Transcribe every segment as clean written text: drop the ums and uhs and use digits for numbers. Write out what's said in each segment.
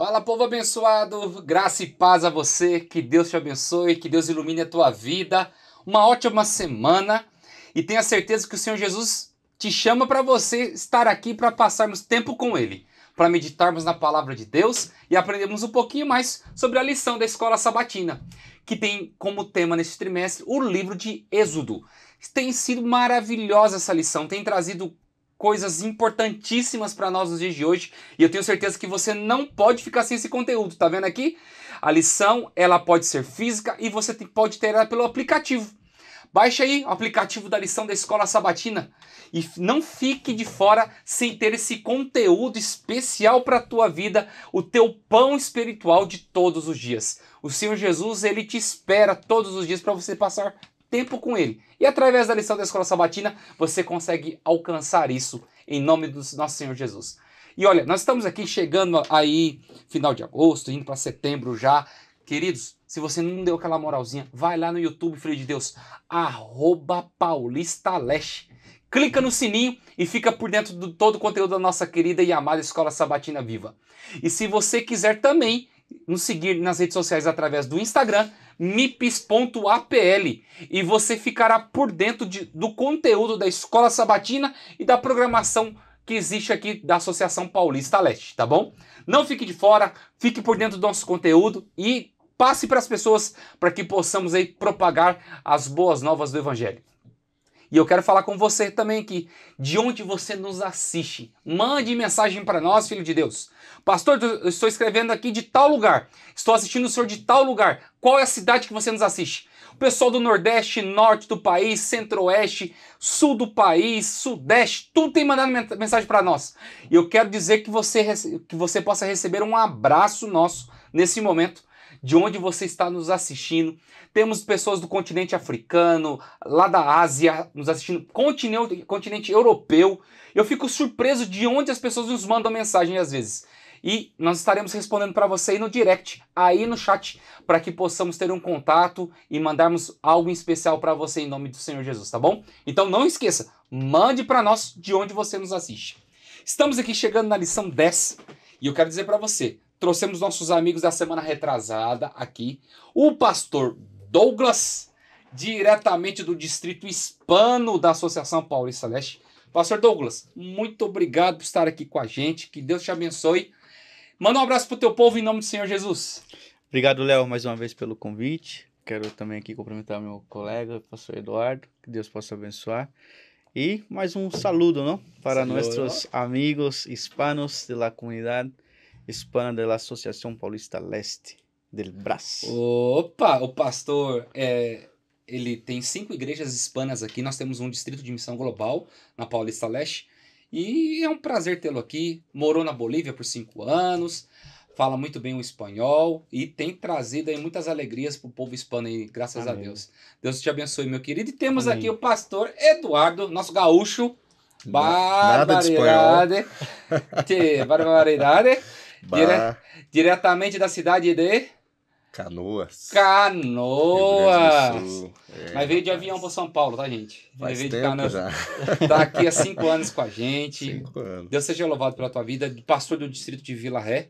Fala, povo abençoado, graça e paz a você, que Deus te abençoe, que Deus ilumine a tua vida, uma ótima semana e tenha certeza que o Senhor Jesus te chama para você estar aqui para passarmos tempo com Ele, para meditarmos na palavra de Deus e aprendermos um pouquinho mais sobre a lição da Escola Sabatina, que tem como tema neste trimestre o livro de Êxodo. Tem sido maravilhosa essa lição, tem trazido coisas importantíssimas para nós nos dias de hoje e eu tenho certeza que você não pode ficar sem esse conteúdo, tá vendo aqui? A lição, ela pode ser física e você pode ter ela pelo aplicativo. Baixe aí o aplicativo da lição da Escola Sabatina e não fique de fora sem ter esse conteúdo especial para a tua vida, o teu pão espiritual de todos os dias. O Senhor Jesus, Ele te espera todos os dias para você passar tempo com Ele. E através da lição da Escola Sabatina, você consegue alcançar isso em nome do nosso Senhor Jesus. E olha, nós estamos aqui chegando aí, final de agosto, indo para setembro já. Queridos, se você não deu aquela moralzinha, vai lá no YouTube, Filho de Deus, @PaulistaLeste. Clica no sininho e fica por dentro de todo o conteúdo da nossa querida e amada Escola Sabatina Viva. E se você quiser também nos seguir nas redes sociais através do Instagram, mips.apl, e você ficará por dentro do conteúdo da Escola Sabatina e da programação que existe aqui da Associação Paulista Leste, tá bom? Não fique de fora, fique por dentro do nosso conteúdo e passe para as pessoas para que possamos aí propagar as boas novas do Evangelho. E eu quero falar com você também aqui, de onde você nos assiste. Mande mensagem para nós, filho de Deus. Pastor, eu estou escrevendo aqui de tal lugar. Estou assistindo o senhor de tal lugar. Qual é a cidade que você nos assiste? O pessoal do Nordeste, Norte do país, Centro-Oeste, Sul do país, Sudeste, tudo tem mandado mensagem para nós. E eu quero dizer que você possa receber um abraço nosso nesse momento, de onde você está nos assistindo. Temos pessoas do continente africano, lá da Ásia, nos assistindo, continente europeu. Eu fico surpreso de onde as pessoas nos mandam mensagem às vezes. E nós estaremos respondendo para você aí no direct, aí no chat, para que possamos ter um contato e mandarmos algo em especial para você em nome do Senhor Jesus, tá bom? Então não esqueça, mande para nós de onde você nos assiste. Estamos aqui chegando na lição 10 e eu quero dizer para você, trouxemos nossos amigos da semana retrasada aqui, o pastor Douglas, diretamente do Distrito Hispano da Associação Paulista Leste. Pastor Douglas, muito obrigado por estar aqui com a gente, que Deus te abençoe. Manda um abraço para o teu povo em nome do Senhor Jesus. Obrigado, Léo, mais uma vez pelo convite. Quero também aqui cumprimentar meu colega, pastor Eduardo, que Deus possa abençoar. E mais um saludo, ¿no? Para nossos amigos hispanos da comunidade hispana da Associação Paulista Leste del Brasil. Opa, o pastor, ele tem 5 igrejas hispanas aqui, nós temos um distrito de missão global na Paulista Leste, e é um prazer tê-lo aqui. Morou na Bolívia por 5 anos, fala muito bem o espanhol e tem trazido aí muitas alegrias para o povo hispano aí, graças a Deus. Deus te abençoe, meu querido. E temos aqui o pastor Eduardo, nosso gaúcho. Barbaridade. Barbaridade. Diretamente da cidade de Canoas. Mas veio de avião para São Paulo, tá, gente? Faz veio tempo de Canoas. já. Tá aqui há 5 anos com a gente. 5 anos. Deus seja louvado pela tua vida. Pastor do distrito de Vila Ré.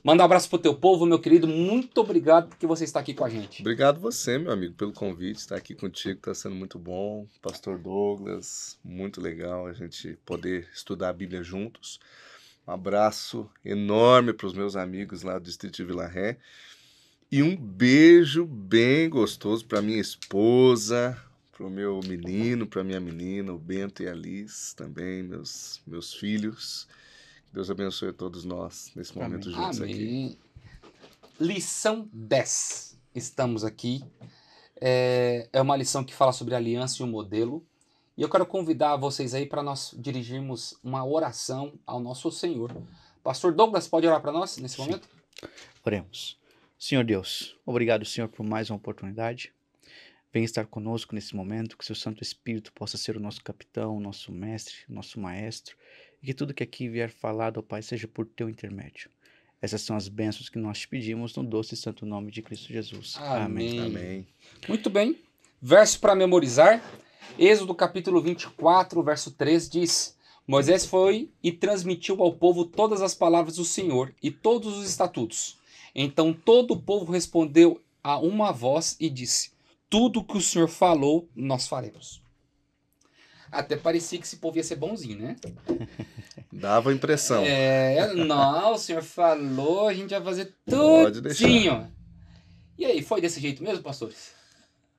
Manda um abraço pro teu povo, meu querido. Muito obrigado porque você está aqui com a gente. Obrigado você, meu amigo, pelo convite. Estar aqui contigo está sendo muito bom. Pastor Douglas, muito legal a gente poder estudar a Bíblia juntos. Um abraço enorme para os meus amigos lá do distrito de Vila Ré. E um beijo bem gostoso para minha esposa, para o meu menino, para minha menina, o Bento e a Liz também, meus filhos. Deus abençoe a todos nós nesse momento juntos aqui. Lição 10. Estamos aqui. É uma lição que fala sobre a aliança e o modelo. E eu quero convidar vocês aí para nós dirigirmos uma oração ao nosso Senhor. Pastor Douglas, pode orar para nós nesse momento? Oremos. Senhor Deus, obrigado, Senhor, por mais uma oportunidade. Venha estar conosco nesse momento, que seu Santo Espírito possa ser o nosso capitão, o nosso mestre, o nosso maestro, e que tudo que aqui vier falado, ó Pai, seja por teu intermédio. Essas são as bênçãos que nós te pedimos no doce e santo nome de Cristo Jesus. Amém. Amém. Muito bem. Verso para memorizar. Êxodo capítulo 24, verso 3 diz: Moisés foi e transmitiu ao povo todas as palavras do Senhor e todos os estatutos. Então todo o povo respondeu a uma voz e disse: tudo que o Senhor falou, nós faremos. Até parecia que esse povo ia ser bonzinho, né? Dava a impressão. Não, o Senhor falou, a gente vai fazer Pode deixar. tudinho. E aí, foi desse jeito mesmo, pastores?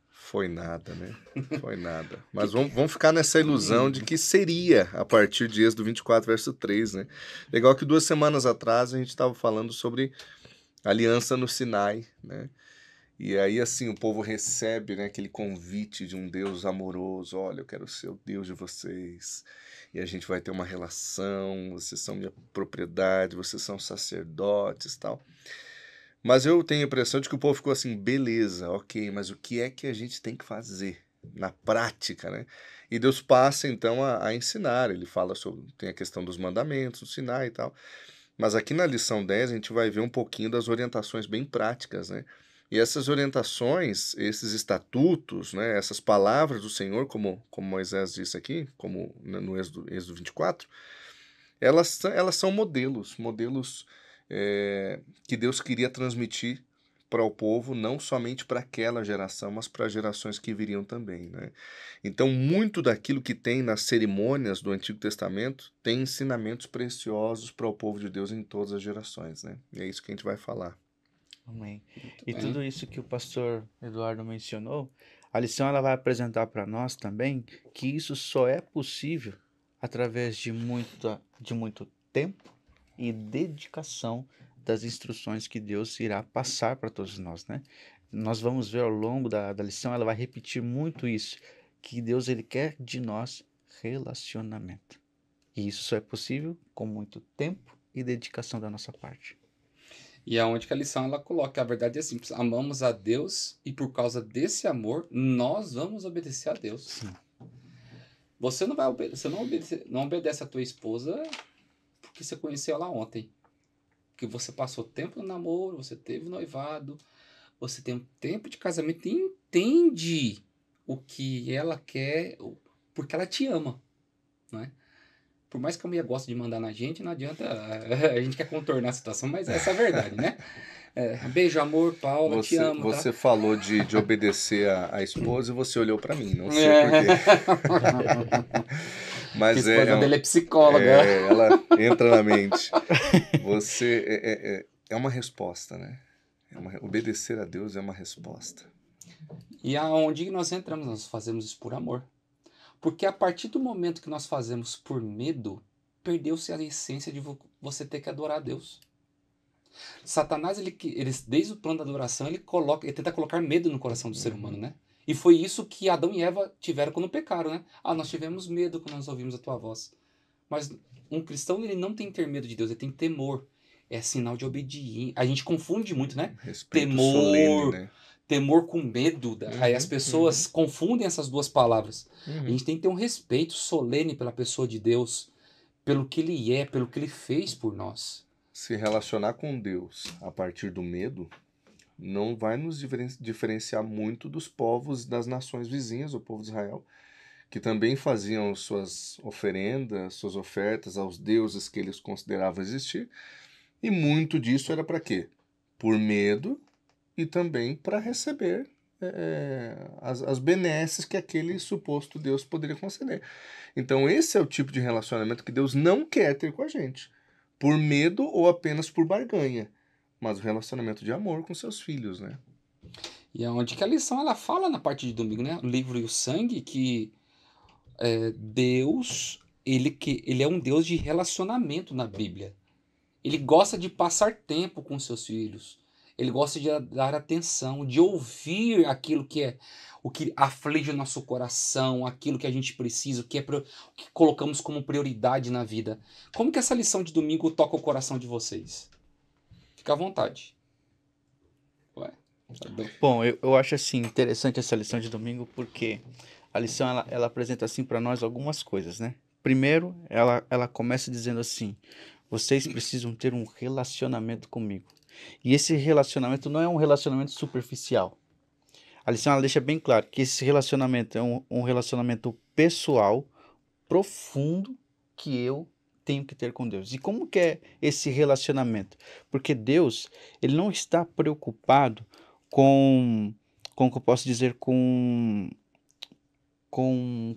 Foi nada, né? Foi nada. Mas vamos ficar nessa ilusão de que seria a partir de Êxodo 24, verso 3, né? Legal que 2 semanas atrás a gente estava falando sobre aliança no Sinai, né? E aí, assim, o povo recebe, né, aquele convite de um Deus amoroso. Olha, eu quero ser o Deus de vocês. E a gente vai ter uma relação. Vocês são minha propriedade. Vocês são sacerdotes e tal. Mas eu tenho a impressão de que o povo ficou assim, beleza, ok. Mas o que é que a gente tem que fazer na prática, né? E Deus passa, então, a ensinar. Ele fala sobre... Tem a questão dos mandamentos, do Sinai e tal. Mas aqui na lição 10 a gente vai ver um pouquinho das orientações bem práticas, né? E essas orientações, esses estatutos, né, essas palavras do Senhor, como Moisés disse aqui, como no Êxodo 24, elas são modelos que Deus queria transmitir para o povo, não somente para aquela geração, mas para gerações que viriam também, né? Então, muito daquilo que tem nas cerimônias do Antigo Testamento tem ensinamentos preciosos para o povo de Deus em todas as gerações, né? E é isso que a gente vai falar. Amém. E tudo isso que o pastor Eduardo mencionou, a lição ela vai apresentar para nós também que isso só é possível através de muito tempo e dedicação das instruções que Deus irá passar para todos nós, né? Nós vamos ver ao longo da lição, ela vai repetir muito isso, que Deus ele quer de nós relacionamento. E isso só é possível com muito tempo e dedicação da nossa parte. E aonde que a lição ela coloca, a verdade é simples, amamos a Deus e por causa desse amor, nós vamos obedecer a Deus. Sim. Você não vai não obedece a tua esposa porque você conheceu ela ontem. Porque você passou tempo no namoro, você teve noivado, você tem um tempo de casamento e entende o que ela quer, porque ela te ama, não é? Por mais que a mulher goste de mandar na gente, não adianta, a gente quer contornar a situação, mas essa é a verdade, né? Beijo, amor, Paula, te amo. Você falou de obedecer a esposa e você olhou para mim, não sei porquê. Mas a esposa dele é psicóloga. Ela entra na mente. Você é uma resposta, né? Obedecer a Deus é uma resposta. E aonde nós entramos? Nós fazemos isso por amor. Porque a partir do momento que nós fazemos por medo, perdeu-se a essência de você ter que adorar a Deus. Satanás, ele desde o plano da adoração, ele tenta colocar medo no coração do ser humano, né? E foi isso que Adão e Eva tiveram quando pecaram, né? Nós tivemos medo quando nós ouvimos a tua voz. Mas um cristão, ele não tem que ter medo de Deus, ele tem temor. É sinal de obediência. A gente confunde muito, né? Respeito temor, solene, né? Temor com medo. Aí as pessoas confundem essas duas palavras. A gente tem que ter um respeito solene pela pessoa de Deus, pelo que ele é, pelo que ele fez por nós. Se relacionar com Deus a partir do medo não vai nos diferenciar muito dos povos das nações vizinhas, o povo de Israel, que também faziam suas oferendas, suas ofertas aos deuses que eles consideravam existir. E muito disso era para quê? Por medo e também para receber as benesses que aquele suposto Deus poderia conceder. Então esse é o tipo de relacionamento que Deus não quer ter com a gente. Por medo ou apenas por barganha. Mas o relacionamento de amor com seus filhos, né? E é onde que a lição ela fala na parte de domingo, né? O livro e o sangue, que Deus, ele é um Deus de relacionamento na Bíblia. Ele gosta de passar tempo com seus filhos. Ele gosta de dar atenção, de ouvir aquilo que é o que aflige o nosso coração, aquilo que a gente precisa, o que colocamos como prioridade na vida. Como que essa lição de domingo toca o coração de vocês? Fica à vontade. Ué, bom, eu acho assim interessante essa lição de domingo porque a lição ela apresenta assim para nós algumas coisas, né? Primeiro, ela começa dizendo assim: vocês precisam ter um relacionamento comigo. E esse relacionamento não é um relacionamento superficial. A lição ela deixa bem claro que esse relacionamento é um relacionamento pessoal, profundo, que eu tenho que ter com Deus. E como que é esse relacionamento? Porque Deus, ele não está preocupado com o que eu posso dizer, com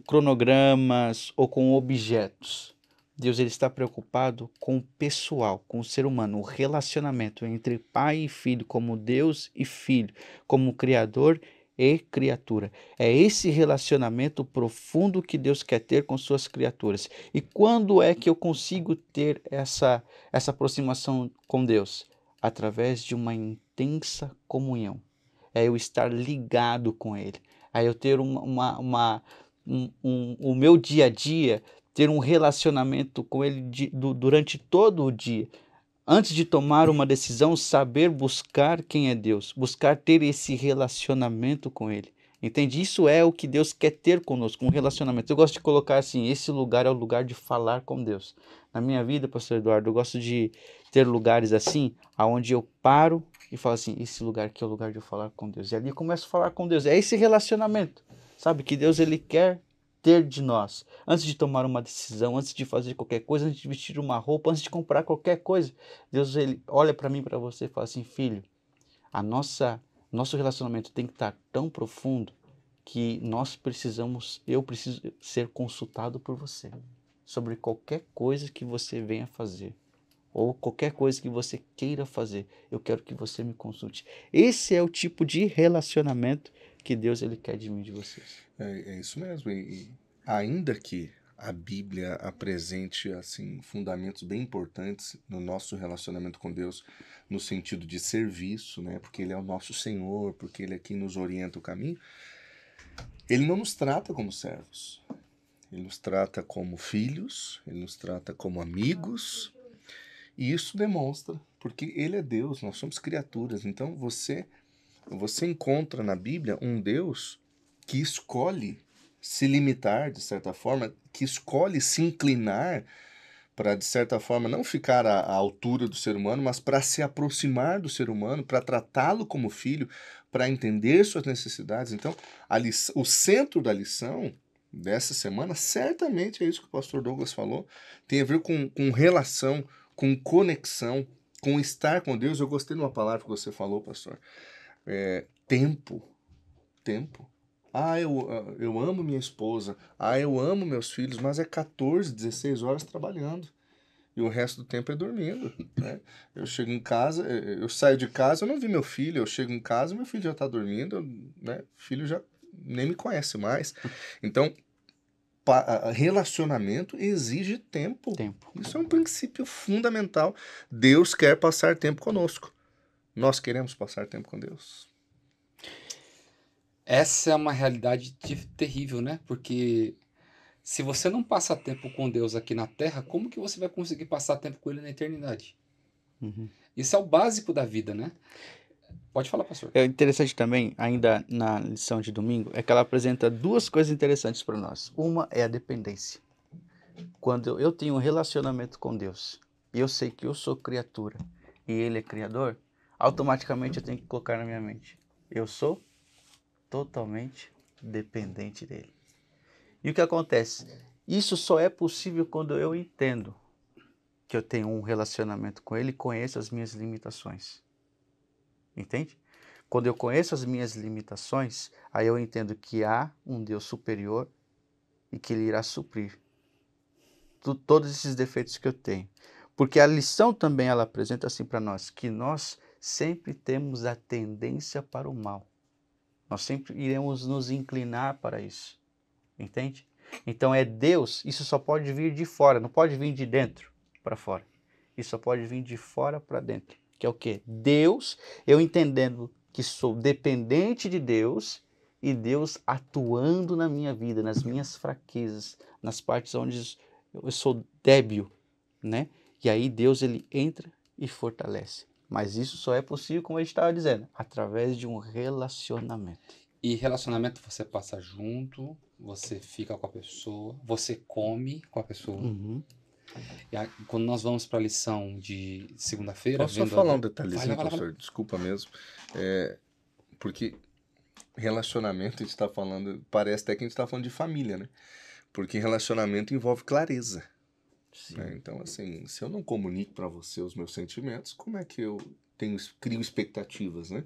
cronogramas ou com objetos. Deus, ele está preocupado com o pessoal, com o ser humano, o relacionamento entre pai e filho, como Deus e filho, como criador e criatura. É esse relacionamento profundo que Deus quer ter com suas criaturas. E quando é que eu consigo ter essa aproximação com Deus? Através de uma intensa comunhão. É eu estar ligado com Ele. É eu ter o meu dia a dia, ter um relacionamento com Ele durante todo o dia. Antes de tomar uma decisão, saber buscar quem é Deus, buscar ter esse relacionamento com Ele. Entende? Isso é o que Deus quer ter conosco, um relacionamento. Eu gosto de colocar assim, esse lugar é o lugar de falar com Deus. Na minha vida, pastor Eduardo, eu gosto de ter lugares assim, aonde eu paro e falo assim, esse lugar aqui é o lugar de eu falar com Deus. E ali eu começo a falar com Deus. É esse relacionamento, sabe? Que Deus, ele quer ter de nós. Antes de tomar uma decisão, antes de fazer qualquer coisa, antes de vestir uma roupa, antes de comprar qualquer coisa. Deus, ele olha para mim, para você e fala assim, filho, nosso relacionamento tem que estar tão profundo que eu preciso ser consultado por você sobre qualquer coisa que você venha fazer ou qualquer coisa que você queira fazer. Eu quero que você me consulte. Esse é o tipo de relacionamento que Deus, ele quer de mim, de vocês. É isso mesmo. E ainda que a Bíblia apresente assim fundamentos bem importantes no nosso relacionamento com Deus, no sentido de serviço, né? Porque Ele é o nosso Senhor, porque Ele é quem nos orienta o caminho. Ele não nos trata como servos. Ele nos trata como filhos. Ele nos trata como amigos. E isso demonstra, porque Ele é Deus. Nós somos criaturas. Então você encontra na Bíblia um Deus que escolhe se limitar, de certa forma, que escolhe se inclinar para, de certa forma, não ficar à altura do ser humano, mas para se aproximar do ser humano, para tratá-lo como filho, para entender suas necessidades. Então, o centro da lição dessa semana, certamente é isso que o pastor Douglas falou, tem a ver com relação, com conexão, com estar com Deus. Eu gostei de uma palavra que você falou, pastor. Tempo. Eu amo minha esposa. Eu amo meus filhos, mas é 14, 16 horas trabalhando. E o resto do tempo é dormindo, né? Eu chego em casa, eu saio de casa, eu não vi meu filho. Eu chego em casa, meu filho já está dormindo, né? O filho já nem me conhece mais. Então, relacionamento exige tempo. Isso é um princípio fundamental. Deus quer passar tempo conosco. Nós queremos passar tempo com Deus. Essa é uma realidade terrível, né? Porque se você não passa tempo com Deus aqui na Terra, como que você vai conseguir passar tempo com Ele na eternidade? Uhum. Isso é o básico da vida, né? Pode falar, pastor. É interessante também, ainda na lição de domingo, é que ela apresenta duas coisas interessantes para nós. Uma é a dependência. Quando eu tenho um relacionamento com Deus e eu sei que eu sou criatura e Ele é criador, automaticamente eu tenho que colocar na minha mente, eu sou totalmente dependente dele. E o que acontece? Isso só é possível quando eu entendo que eu tenho um relacionamento com ele e conheço as minhas limitações. Entende? Quando eu conheço as minhas limitações, aí eu entendo que há um Deus superior e que ele irá suprir todos esses defeitos que eu tenho. Porque a lição também ela apresenta assim para nós, que nós sempre temos a tendência para o mal. Nós sempre iremos nos inclinar para isso. Entende? Então é Deus, isso só pode vir de fora, não pode vir de dentro para fora. Isso só pode vir de fora para dentro. Que é o quê? Deus, eu entendendo que sou dependente de Deus e Deus atuando na minha vida, nas minhas fraquezas, nas partes onde eu sou débil, né? E aí Deus, ele entra e fortalece. Mas isso só é possível, como a gente estava dizendo, através de um relacionamento. E relacionamento você passa junto, você fica com a pessoa, você come com a pessoa. Uhum. E aí, quando nós vamos para a lição de segunda-feira... Posso só falar um detalhezinho, Vai. professor? Desculpa mesmo. Porque relacionamento, a gente está falando, parece até que a gente está falando de família, né? Porque relacionamento envolve clareza. Sim. né? Então, assim, se eu não comunico para você os meus sentimentos, como é que eu crio expectativas, né?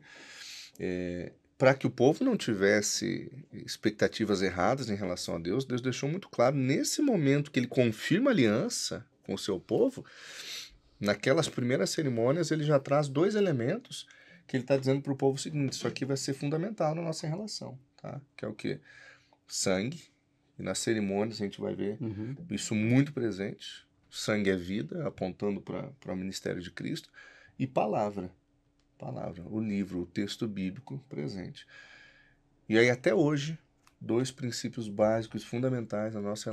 Para que o povo não tivesse expectativas erradas em relação a Deus, Deus deixou muito claro, nesse momento que ele confirma a aliança com o seu povo, naquelas primeiras cerimônias, ele já traz 2 elementos que ele está dizendo para o povo o seguinte: isso aqui vai ser fundamental na nossa relação, tá? Que é o quê? Sangue. E nas cerimônias a gente vai ver isso muito presente. Sangue é vida, apontando para o ministério de Cristo. E palavra, o livro, o texto bíblico presente. E aí até hoje, 2 princípios básicos fundamentais no nosso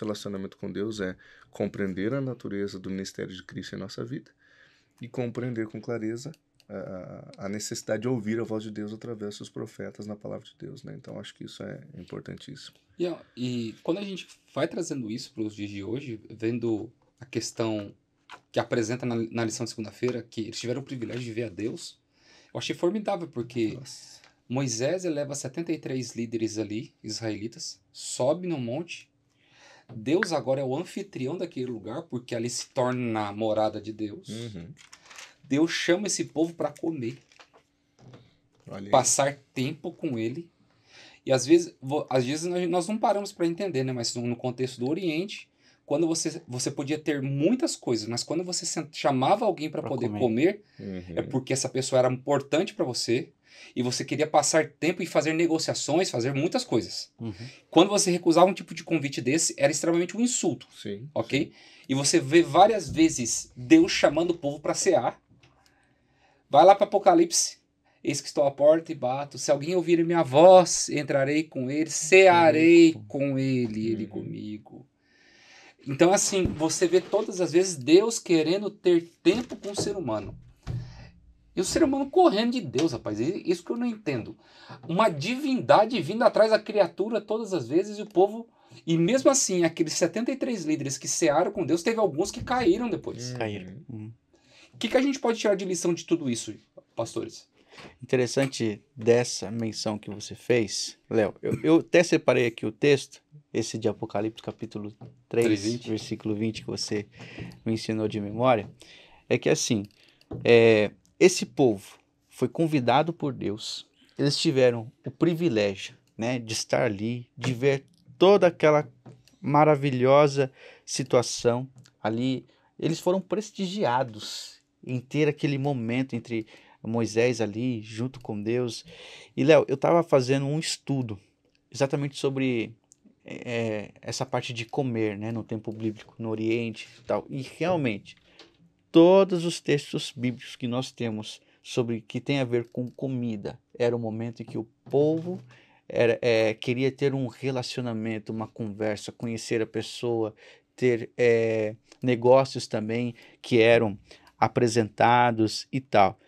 relacionamento com Deus é compreender a natureza do ministério de Cristo em nossa vida e compreender com clareza a necessidade de ouvir a voz de Deus através dos profetas na palavra de Deus, né? Então acho que isso é importantíssimo. E quando a gente vai trazendo isso para os dias de hoje, vendo a questão que apresenta na lição de segunda-feira, que eles tiveram o privilégio de ver a Deus, eu achei formidável, porque Nossa. Moisés eleva 73 líderes ali, israelitas, sobe no monte. Deus agora é o anfitrião daquele lugar, porque ali se torna a morada de Deus. Deus chama esse povo para comer, passar tempo com ele. E às vezes nós não paramos para entender, né? Mas no contexto do Oriente, quando você podia ter muitas coisas, mas quando você chamava alguém para poder comer, é porque essa pessoa era importante para você e você queria passar tempo e fazer negociações, fazer muitas coisas. Quando você recusava um tipo de convite desse, era extremamente um insulto. Sim, ok? sim. E você vê várias vezes Deus chamando o povo para cear. Vai lá para Apocalipse. Eis que estou à porta e bato. Se alguém ouvir minha voz, entrarei com ele, cearei com ele, ele comigo. Então, assim, você vê todas as vezes Deus querendo ter tempo com o ser humano. E o ser humano correndo de Deus, rapaz. Isso que eu não entendo. Uma divindade vindo atrás da criatura todas as vezes e o povo... E mesmo assim, aqueles 73 líderes que cearam com Deus, teve alguns que caíram depois. Caíram. O que a gente pode tirar de lição de tudo isso, pastores? Interessante dessa menção que você fez, Léo. Eu até separei aqui o texto, esse de Apocalipse, capítulo 3, versículo 20, que você me ensinou de memória. É que assim, esse povo foi convidado por Deus, eles tiveram o privilégio, né, de estar ali, de ver toda aquela maravilhosa situação ali. Eles foram prestigiados em ter aquele momento entre Moisés ali, junto com Deus. E, Léo, eu estava fazendo um estudo exatamente sobre essa parte de comer, né, no tempo bíblico, no Oriente e tal. E, realmente, todos os textos bíblicos que nós temos sobre que tem a ver com comida, era o momento em que o povo queria ter um relacionamento, uma conversa, conhecer a pessoa, ter negócios também que eram apresentados e tal.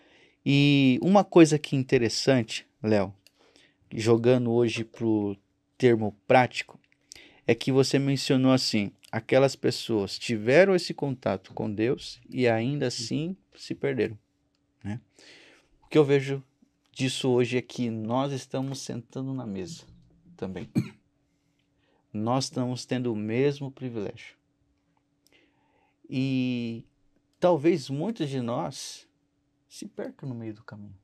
E uma coisa que é interessante, Léo, jogando hoje para o termo prático, é que você mencionou assim, aquelas pessoas tiveram esse contato com Deus e ainda assim se perderam, né? O que eu vejo disso hoje é que nós estamos sentando na mesa também. Nós estamos tendo o mesmo privilégio. E talvez muitos de nós se percam no meio do caminho.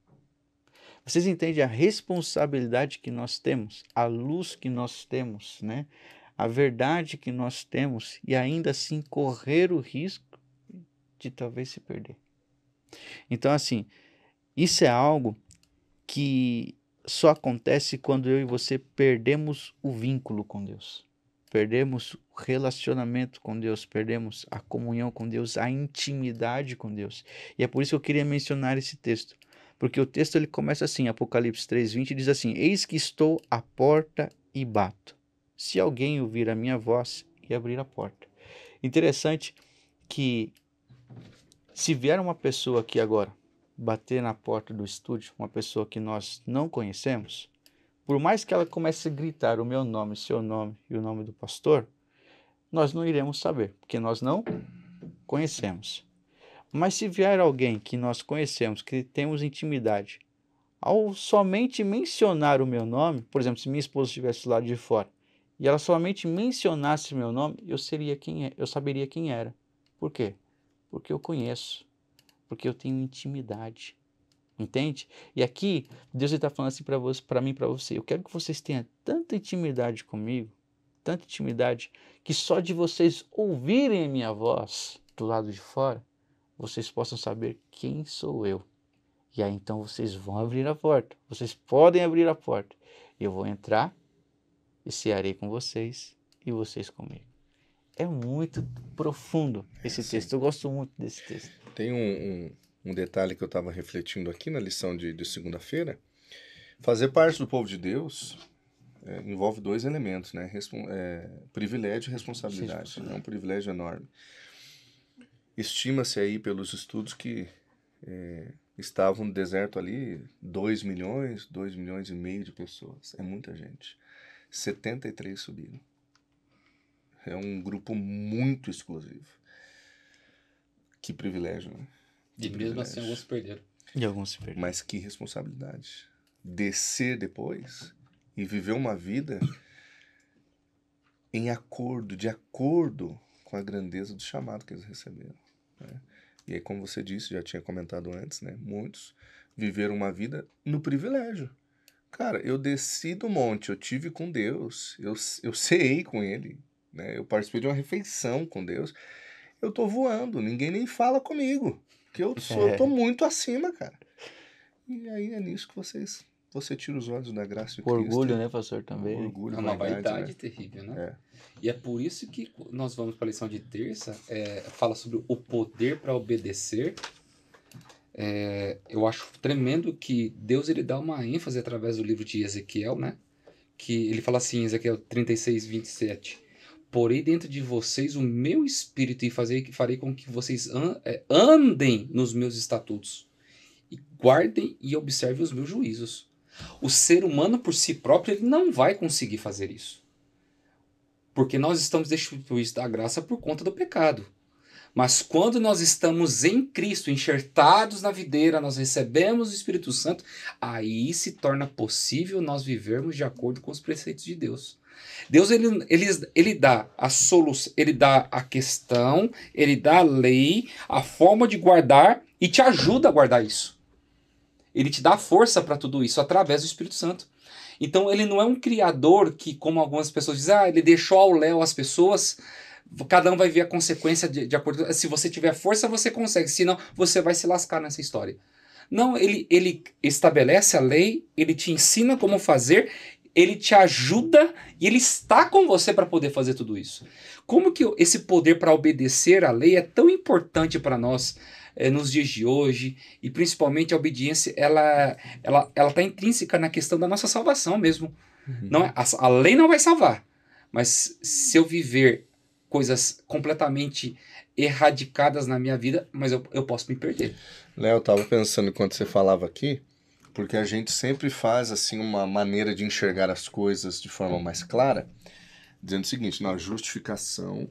Vocês entendem a responsabilidade que nós temos, a luz que nós temos, né? A verdade que nós temos e ainda assim correr o risco de talvez se perder. Então, assim, isso é algo que só acontece quando eu e você perdemos o vínculo com Deus. Perdemos o relacionamento com Deus, perdemos a comunhão com Deus, a intimidade com Deus. E é por isso que eu queria mencionar esse texto. Porque o texto ele começa assim, Apocalipse 3:20, diz assim: eis que estou à porta e bato. Se alguém ouvir a minha voz e abrir a porta. Interessante que se vier uma pessoa aqui agora, bater na porta do estúdio, uma pessoa que nós não conhecemos, por mais que ela comece a gritar o meu nome, seu nome e o nome do pastor, nós não iremos saber, porque nós não conhecemos. Mas se vier alguém que nós conhecemos, que temos intimidade, ao somente mencionar o meu nome, por exemplo, se minha esposa estivesse do lado de fora e ela somente mencionasse meu nome, eu saberia quem era. Por quê? Porque eu conheço, porque eu tenho intimidade. Entende? E aqui, Deus está falando assim para mim e para você. Eu quero que vocês tenham tanta intimidade comigo, tanta intimidade, que só de vocês ouvirem a minha voz do lado de fora, vocês possam saber quem sou eu. E aí então vocês vão abrir a porta. Vocês podem abrir a porta. Eu vou entrar e cearei com vocês e vocês comigo. É muito profundo esse texto. Eu gosto muito desse texto. Tem um detalhe que eu estava refletindo aqui na lição de segunda-feira. Fazer parte do povo de Deus envolve dois elementos, né? Privilégio e responsabilidade. É um privilégio enorme. Estima-se aí pelos estudos que estavam no deserto ali 2 milhões e meio de pessoas. É muita gente. 73 subiram. É um grupo muito exclusivo. Que privilégio, né? E mesmo assim alguns perderam. E alguns se perderam. Mas que responsabilidade. Descer depois e viver uma vida de acordo com a grandeza do chamado que eles receberam. Né? E aí, como você disse, já tinha comentado antes, né? Muitos viveram uma vida no privilégio. Cara, eu desci do monte, eu tive com Deus, eu ceei com Ele, né? Eu participei de uma refeição com Deus. Eu tô voando, ninguém nem fala comigo, porque eu tô muito acima, cara. E aí é nisso que você tira os olhos da graça de Cristo. Orgulho, né, pastor, também. Orgulho, É uma vaidade, vaidade terrível, né? É. E é por isso que nós vamos para a lição de terça, fala sobre o poder para obedecer. Eu acho tremendo que Deus ele dá uma ênfase através do livro de Ezequiel, né? Que ele fala assim, Ezequiel 36, 27. Porém dentro de vocês o meu espírito e farei com que vocês andem nos meus estatutos e guardem e observem os meus juízos. O ser humano por si próprio ele não vai conseguir fazer isso. Porque nós estamos destituídos da graça por conta do pecado. Mas quando nós estamos em Cristo, enxertados na videira, nós recebemos o Espírito Santo, aí se torna possível nós vivermos de acordo com os preceitos de Deus. Deus ele dá a solução, ele dá a questão, ele dá a lei, a forma de guardar e te ajuda a guardar isso. Ele te dá força para tudo isso através do Espírito Santo. Então ele não é um criador que, como algumas pessoas dizem, ele deixou ao léu as pessoas, cada um vai ver a consequência de acordo. Se você tiver força, você consegue, senão você vai se lascar nessa história. Não, ele estabelece a lei, ele te ensina como fazer, ele te ajuda e ele está com você para poder fazer tudo isso. Como que esse poder para obedecer à lei é tão importante para nós nos dias de hoje, e principalmente a obediência, ela está intrínseca na questão da nossa salvação mesmo. Não é, a lei não vai salvar, mas se eu viver coisas completamente erradicadas na minha vida, mas eu posso me perder. Léo, eu estava pensando enquanto você falava aqui, porque a gente sempre faz assim uma maneira de enxergar as coisas de forma mais clara, dizendo o seguinte: a justificação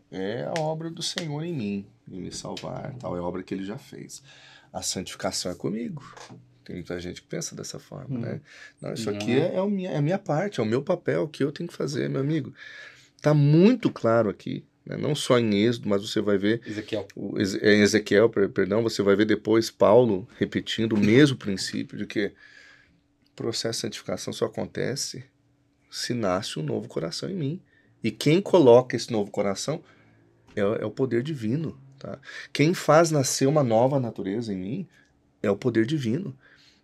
é a obra do Senhor em mim, em me salvar, tal, é a obra que Ele já fez. A santificação é comigo. Tem muita gente que pensa dessa forma, né? Não, isso aqui é a minha parte, é o meu papel, o que eu tenho que fazer, meu amigo. Tá muito claro aqui, né? Não só em Êxodo, mas você vai ver... Em Ezequiel, perdão, você vai ver depois Paulo repetindo o mesmo princípio de que o processo de santificação só acontece se nasce um novo coração em mim. E quem coloca esse novo coração é o poder divino. Tá? Quem faz nascer uma nova natureza em mim é o poder divino.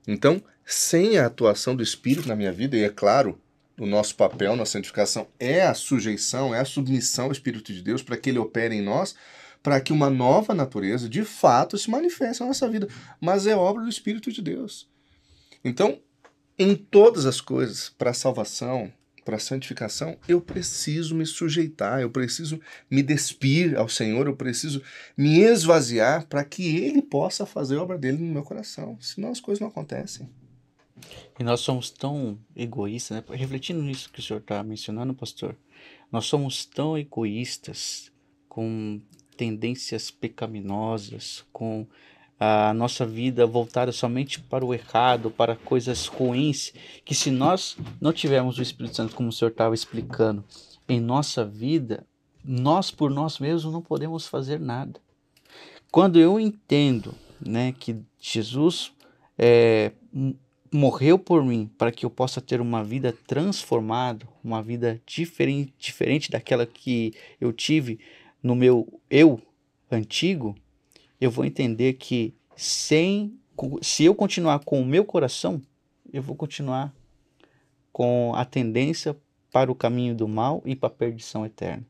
Então, sem a atuação do Espírito na minha vida, e é claro, o nosso papel na santificação é a sujeição, é a submissão ao Espírito de Deus para que Ele opere em nós, para que uma nova natureza, de fato, se manifeste na nossa vida. Mas é obra do Espírito de Deus. Então, em todas as coisas, para a salvação, para a santificação, eu preciso me sujeitar, eu preciso me despir ao Senhor, eu preciso me esvaziar para que Ele possa fazer a obra dele no meu coração. Senão as coisas não acontecem. E nós somos tão egoístas, né? Refletindo nisso que o senhor está mencionando, pastor, nós somos tão egoístas, com tendências pecaminosas, com a nossa vida voltada somente para o errado, para coisas ruins, que se nós não tivermos o Espírito Santo, como o Senhor estava explicando, em nossa vida, nós por nós mesmos não podemos fazer nada. Quando eu entendo, né, que Jesus morreu por mim para que eu possa ter uma vida transformada, uma vida diferente daquela que eu tive no meu eu antigo, eu vou entender que se eu continuar com o meu coração, eu vou continuar com a tendência para o caminho do mal e para a perdição eterna.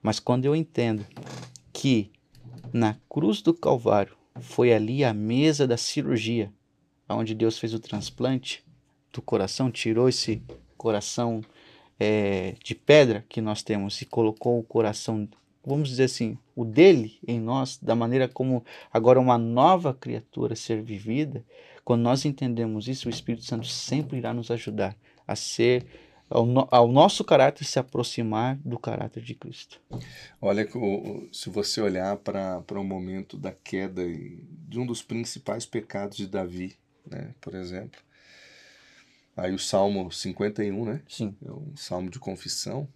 Mas quando eu entendo que na cruz do Calvário foi ali a mesa da cirurgia, onde Deus fez o transplante do coração, tirou esse coração de pedra que nós temos e colocou o coração, vamos dizer assim, o dele em nós, da maneira como agora uma nova criatura ser vivida. Quando nós entendemos isso, o Espírito Santo sempre irá nos ajudar a ser, ao nosso caráter se aproximar do caráter de Cristo. Olha, se você olhar para o momento da queda de um dos principais pecados de Davi, né, por exemplo, aí o Salmo 51, né? Sim. É um salmo de confissão.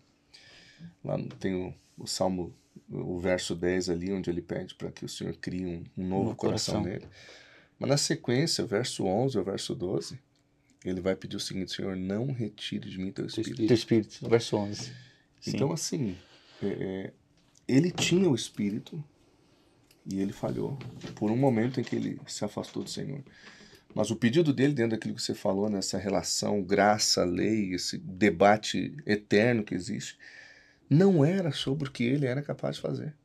Lá tem o Salmo, o verso 10 ali, onde ele pede para que o Senhor crie um novo coração nele. Mas na sequência, o verso 11 ao verso 12, ele vai pedir o seguinte: Senhor, não retire de mim teu Espírito. Teu Espírito, verso 11. Então, assim, ele tinha o Espírito e ele falhou por um momento em que ele se afastou do Senhor. Mas o pedido dele, dentro daquilo que você falou, nessa relação graça-lei, esse debate eterno que existe, não era sobre o que ele era capaz de fazer.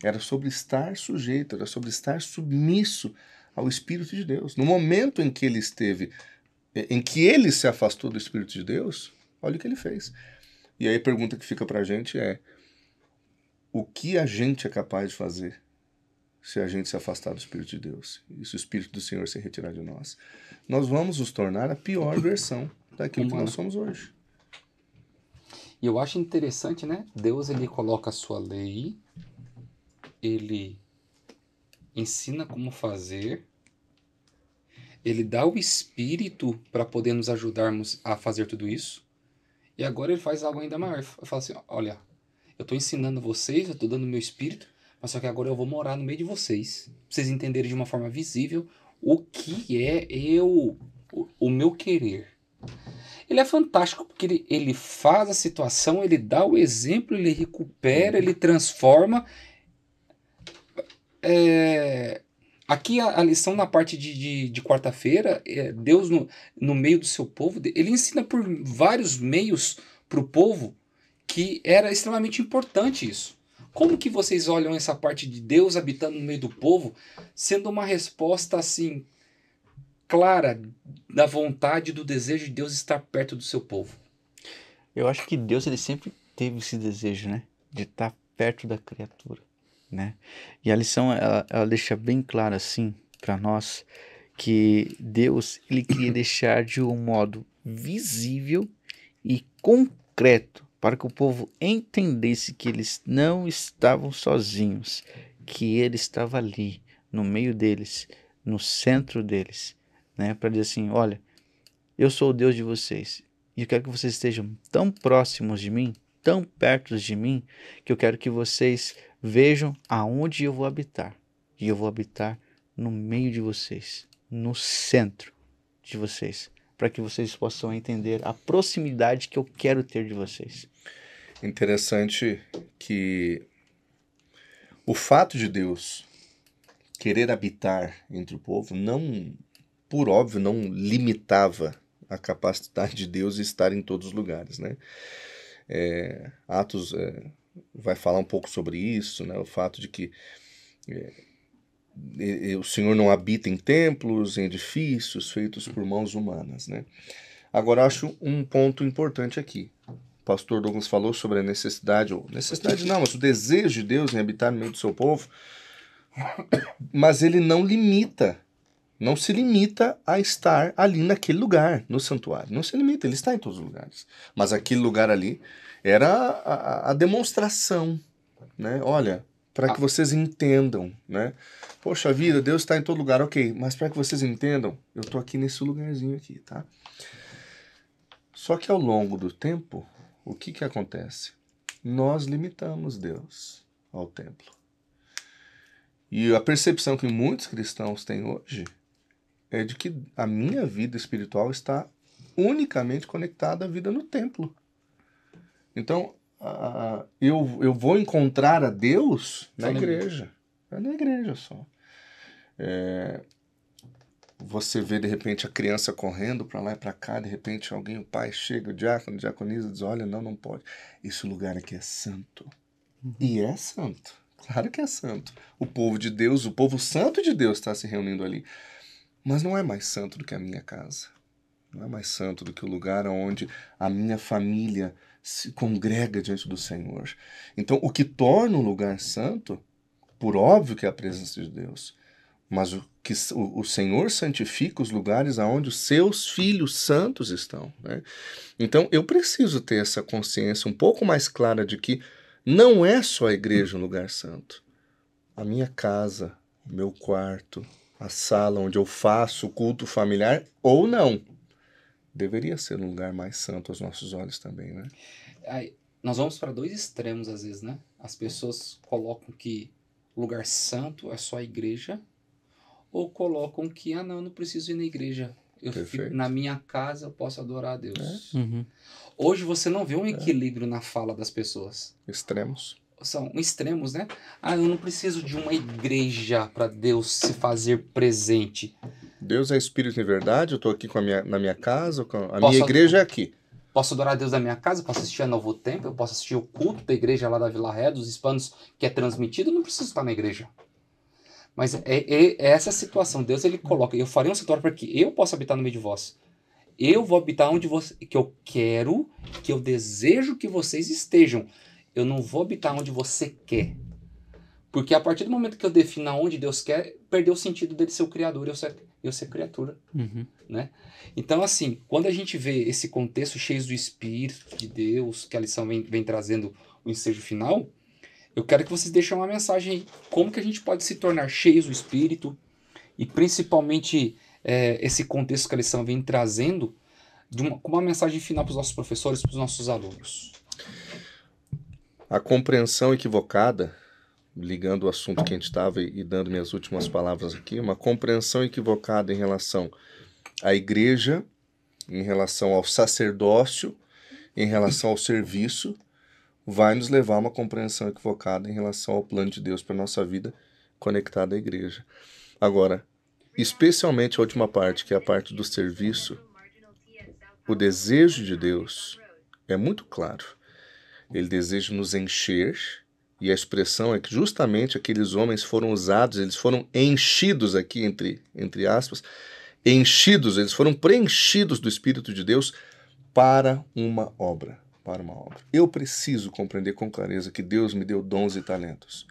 Era sobre estar sujeito, era sobre estar submisso ao Espírito de Deus. No momento em que ele se afastou do Espírito de Deus, olha o que ele fez. E aí a pergunta que fica pra gente é: o que a gente é capaz de fazer se a gente se afastar do Espírito de Deus? E se o Espírito do Senhor se retirar de nós? Nós vamos nos tornar a pior versão daquilo que nós somos hoje. E eu acho interessante, né? Deus, ele coloca a sua lei, ele ensina como fazer, ele dá o Espírito para poder nos ajudarmos a fazer tudo isso. E agora ele faz algo ainda maior. Ele fala assim: olha, eu estou ensinando vocês, eu estou dando o meu Espírito, mas só que agora eu vou morar no meio de vocês. Pra vocês entenderem de uma forma visível o que é o meu querer. Ele é fantástico porque ele faz a situação, ele dá o exemplo, ele recupera, ele transforma. Aqui a lição na parte de quarta-feira, Deus no meio do seu povo, ele ensina por vários meios para o povo que era extremamente importante isso. Como que vocês olham essa parte de Deus habitando no meio do povo, sendo uma resposta assim clara da vontade, do desejo de Deus estar perto do seu povo? Eu acho que Deus, ele sempre teve esse desejo, né, de estar perto da criatura, né? E a lição ela deixa bem claro assim para nós que Deus, ele queria deixar de um modo visível e concreto para que o povo entendesse que eles não estavam sozinhos, que ele estava ali no meio deles, no centro deles, né? Para dizer assim: olha, eu sou o Deus de vocês e eu quero que vocês estejam tão próximos de mim, tão perto de mim, que eu quero que vocês vejam aonde eu vou habitar. E eu vou habitar no meio de vocês, no centro de vocês, para que vocês possam entender a proximidade que eu quero ter de vocês. Interessante que o fato de Deus querer habitar entre o povo, não, por óbvio, não limitava a capacidade de Deus de estar em todos os lugares, né? Atos vai falar um pouco sobre isso, né? O fato de que o Senhor não habita em templos, em edifícios feitos por mãos humanas, né? Agora, acho um ponto importante aqui. O pastor Douglas falou sobre a necessidade não, mas o desejo de Deus em habitar no meio do seu povo, mas ele não se limita a estar ali naquele lugar, no santuário. Não se limita, ele está em todos os lugares. Mas aquele lugar ali era a demonstração, né? Olha, para que vocês entendam, né? Poxa vida, Deus está em todo lugar, ok, mas para que vocês entendam, eu estou aqui nesse lugarzinho aqui, tá? Só que ao longo do tempo, o que acontece? Nós limitamos Deus ao templo. E a percepção que muitos cristãos têm hoje é de que a minha vida espiritual está unicamente conectada à vida no templo. Então, eu vou encontrar a Deus na igreja. É na igreja só. Você vê, de repente, a criança correndo para lá e para cá, de repente alguém, o pai chega, o diácono, a diaconisa, diz, olha, não pode. Esse lugar aqui é santo. E é santo. Claro que é santo. O povo de Deus, o povo santo de Deus está se reunindo ali. Mas não é mais santo do que a minha casa. Não é mais santo do que o lugar onde a minha família se congrega diante do Senhor. Então, o que torna um lugar santo, por óbvio que é a presença de Deus, mas o Senhor santifica os lugares aonde os seus filhos santos estão, né? Então, eu preciso ter essa consciência um pouco mais clara de que não é só a igreja um lugar santo. A minha casa, meu quarto, a sala onde eu faço o culto familiar ou não, deveria ser um lugar mais santo aos nossos olhos também, né? Aí, nós vamos para dois extremos às vezes, né? As pessoas colocam que o lugar santo é só a igreja, ou colocam que, não, eu não preciso ir na igreja. Eu fico na minha casa, eu posso adorar a Deus. Hoje você não vê um equilíbrio na fala das pessoas. Extremos. São extremos, né? Eu não preciso de uma igreja para Deus se fazer presente. Deus é espírito em verdade, eu estou aqui na minha casa, minha igreja é aqui. Posso adorar a Deus na minha casa, posso assistir a Novo Tempo, eu posso assistir o culto da igreja lá da Vila Ré, dos Hispanos, que é transmitido, eu não preciso estar na igreja. Mas é essa situação. Deus, ele coloca, eu farei um santuário para que eu possa habitar no meio de vós. Eu vou habitar onde que eu quero, que eu desejo que vocês estejam. Eu não vou habitar onde você quer. Porque a partir do momento que eu defino onde Deus quer, perdeu o sentido dele ser o Criador e eu ser criatura. Né? Então, assim, quando a gente vê esse contexto cheio do Espírito de Deus, que a lição vem trazendo o ensejo final, eu quero que vocês deixem uma mensagem aí. Como que a gente pode se tornar cheios do Espírito e principalmente esse contexto que a lição vem trazendo com uma mensagem final para os nossos professores, para os nossos alunos. A compreensão equivocada, ligando o assunto que a gente estava e dando minhas últimas palavras aqui, uma compreensão equivocada em relação à igreja, em relação ao sacerdócio, em relação ao serviço, vai nos levar a uma compreensão equivocada em relação ao plano de Deus para a nossa vida conectada à igreja. Agora, especialmente a última parte, que é a parte do serviço, o desejo de Deus é muito claro. Ele deseja nos encher, e a expressão é que justamente aqueles homens foram usados, eles foram enchidos aqui, entre aspas, enchidos, eles foram preenchidos do Espírito de Deus para uma obra. Eu preciso compreender com clareza que Deus me deu dons e talentos.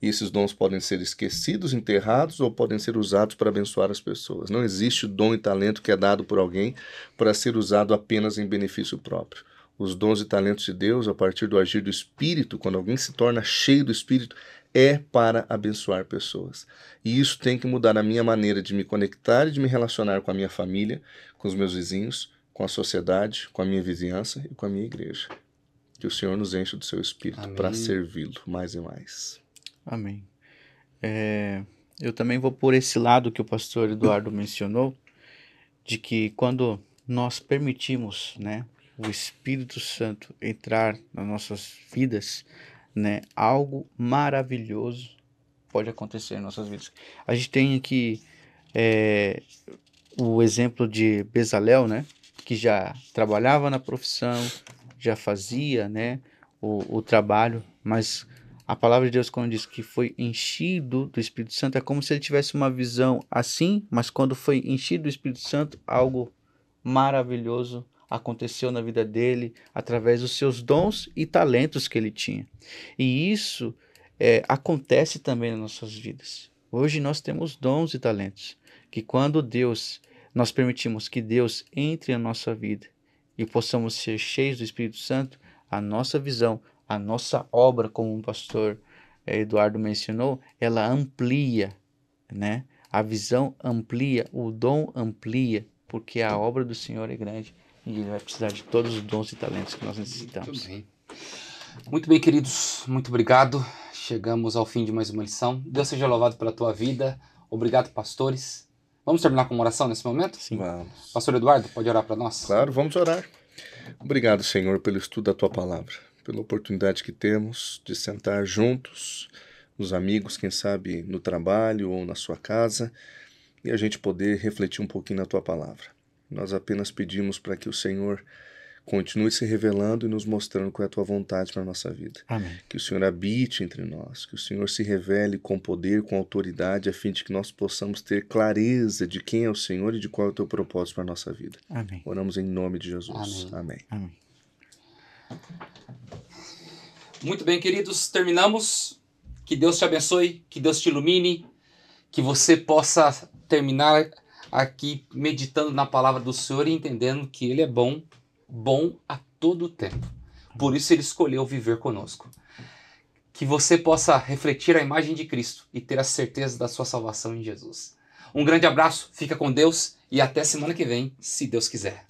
E esses dons podem ser esquecidos, enterrados ou podem ser usados para abençoar as pessoas. Não existe dom e talento que é dado por alguém para ser usado apenas em benefício próprio. Os dons e talentos de Deus, a partir do agir do Espírito, quando alguém se torna cheio do Espírito, é para abençoar pessoas. E isso tem que mudar a minha maneira de me conectar e de me relacionar com a minha família, com os meus vizinhos, com a sociedade, com a minha vizinhança e com a minha igreja. Que o Senhor nos enche do seu Espírito para servi-lo mais e mais. Amém. Eu também vou por esse lado que o pastor Eduardo mencionou, de que quando nós permitimos, né, o Espírito Santo entrar nas nossas vidas, né, algo maravilhoso pode acontecer em nossas vidas. A gente tem aqui o exemplo de Bezalel, né, que já trabalhava na profissão, já fazia, né, o trabalho, mas a palavra de Deus, quando diz que foi enchido do Espírito Santo, é como se ele tivesse uma visão assim, mas quando foi enchido do Espírito Santo, algo maravilhoso aconteceu na vida dele, através dos seus dons e talentos que ele tinha. E isso acontece também nas nossas vidas. Hoje nós temos dons e talentos, que quando nós permitimos que Deus entre na nossa vida e possamos ser cheios do Espírito Santo, a nossa visão, a nossa obra, como um pastor Eduardo mencionou, ela amplia, né? A visão amplia, o dom amplia, porque a obra do Senhor é grande e Ele vai precisar de todos os dons e talentos que nós necessitamos. Muito bem, queridos. Muito obrigado. Chegamos ao fim de mais uma lição. Deus seja louvado pela tua vida. Obrigado, pastores. Vamos terminar com uma oração nesse momento? Sim. Vamos. Pastor Eduardo, pode orar para nós? Claro, vamos orar. Obrigado, Senhor, pelo estudo da Tua Palavra, pela oportunidade que temos de sentar juntos, os amigos, quem sabe no trabalho ou na sua casa, e a gente poder refletir um pouquinho na Tua Palavra. Nós apenas pedimos para que o Senhor continue se revelando e nos mostrando qual é a Tua vontade para a nossa vida. Amém. Que o Senhor habite entre nós, que o Senhor se revele com poder, com autoridade, a fim de que nós possamos ter clareza de quem é o Senhor e de qual é o Teu propósito para a nossa vida. Amém. Oramos em nome de Jesus. Amém. Amém. Muito bem, queridos, terminamos. Que Deus te abençoe, que Deus te ilumine, que você possa terminar aqui meditando na palavra do Senhor e entendendo que Ele é bom a todo tempo. Por isso Ele escolheu viver conosco. Que você possa refletir a imagem de Cristo e ter a certeza da sua salvação em Jesus. Um grande abraço, fica com Deus e até semana que vem, se Deus quiser.